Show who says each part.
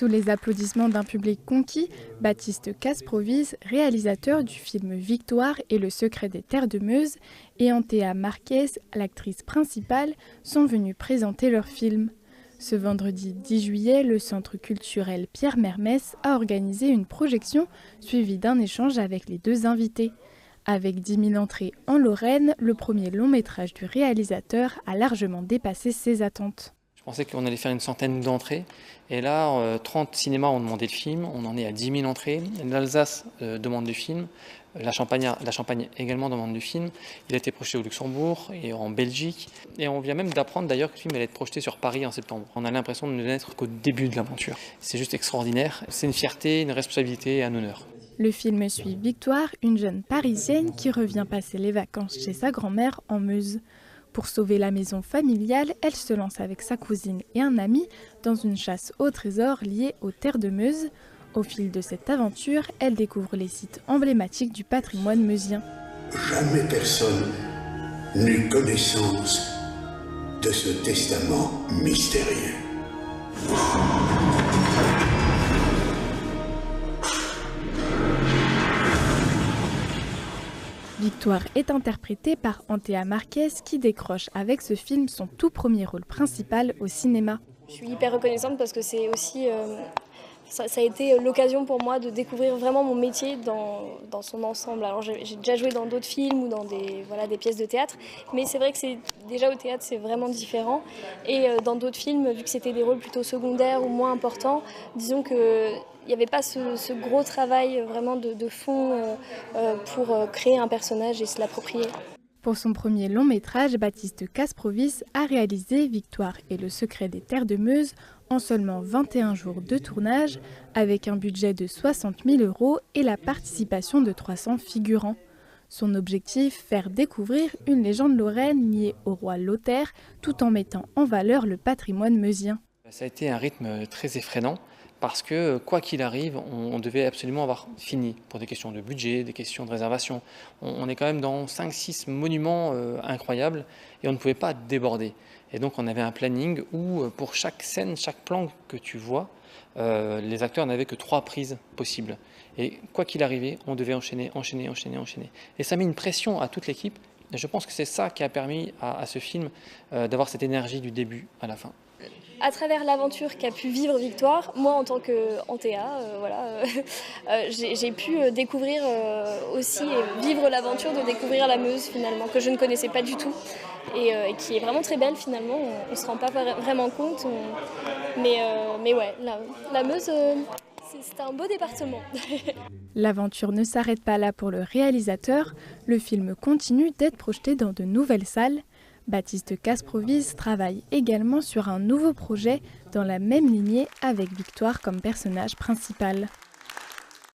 Speaker 1: Sous les applaudissements d'un public conquis, Baptiste Kasproviz, réalisateur du film Victoire et le secret des terres de Meuse, et Antea Marquez, l'actrice principale, sont venus présenter leur film. Ce vendredi 10 juillet, le Centre culturel Pierre Mermès a organisé une projection suivie d'un échange avec les deux invités. Avec 10 000 entrées en Lorraine, le premier long métrage du réalisateur a largement dépassé ses attentes.
Speaker 2: Je pensais qu'on allait faire une centaine d'entrées. Et là, 30 cinémas ont demandé le film. On en est à 10 000 entrées. L'Alsace demande le film. La Champagne également demande le film. Il a été projeté au Luxembourg et en Belgique. Et on vient même d'apprendre d'ailleurs que le film allait être projeté sur Paris en septembre. On a l'impression de n'être qu'au début de l'aventure. C'est juste extraordinaire. C'est une fierté, une responsabilité et un honneur.
Speaker 1: Le film suit Victoire, une jeune Parisienne qui revient passer les vacances chez sa grand-mère en Meuse. Pour sauver la maison familiale, elle se lance avec sa cousine et un ami dans une chasse au trésor liée aux terres de Meuse. Au fil de cette aventure, elle découvre les sites emblématiques du patrimoine meusien.
Speaker 3: Jamais personne n'eut connaissance de ce testament mystérieux.
Speaker 1: Victoire est interprétée par Antea Marquez qui décroche avec ce film son tout premier rôle principal au cinéma.
Speaker 4: Je suis hyper reconnaissante parce que c'est aussi, ça a été l'occasion pour moi de découvrir vraiment mon métier dans son ensemble. Alors j'ai déjà joué dans d'autres films ou dans des pièces de théâtre, mais c'est vrai que déjà au théâtre c'est vraiment différent. Et dans d'autres films, vu que c'était des rôles plutôt secondaires ou moins importants, disons que il n'y avait pas ce gros travail vraiment de fond pour créer un personnage et se l'approprier.
Speaker 1: Pour son premier long métrage, Baptiste Kasproviz a réalisé Victoire et le secret des terres de Meuse en seulement 21 jours de tournage, avec un budget de 60 000 € et la participation de 300 figurants. Son objectif, faire découvrir une légende lorraine liée au roi Lothaire, tout en mettant en valeur le patrimoine meusien.
Speaker 2: Ça a été un rythme très effrénant. Parce que, quoi qu'il arrive, on devait absolument avoir fini pour des questions de budget, des questions de réservation. On est quand même dans 5-6 monuments incroyables et on ne pouvait pas déborder. Et donc on avait un planning où pour chaque scène, chaque plan que tu vois, les acteurs n'avaient que 3 prises possibles. Et quoi qu'il arrivait, on devait enchaîner. Et ça met une pression à toute l'équipe. Et je pense que c'est ça qui a permis à ce film d'avoir cette énergie du début à la fin.
Speaker 4: À travers l'aventure qu'a pu vivre Victoire, moi en tant qu'Antea, j'ai pu découvrir aussi et vivre l'aventure de découvrir la Meuse finalement, que je ne connaissais pas du tout et qui est vraiment très belle finalement, on ne se rend pas vraiment compte, mais ouais, la Meuse, c'est un beau département.
Speaker 1: L'aventure ne s'arrête pas là pour le réalisateur, le film continue d'être projeté dans de nouvelles salles. Baptiste Kasproviz travaille également sur un nouveau projet dans la même lignée avec Victoire comme personnage principal.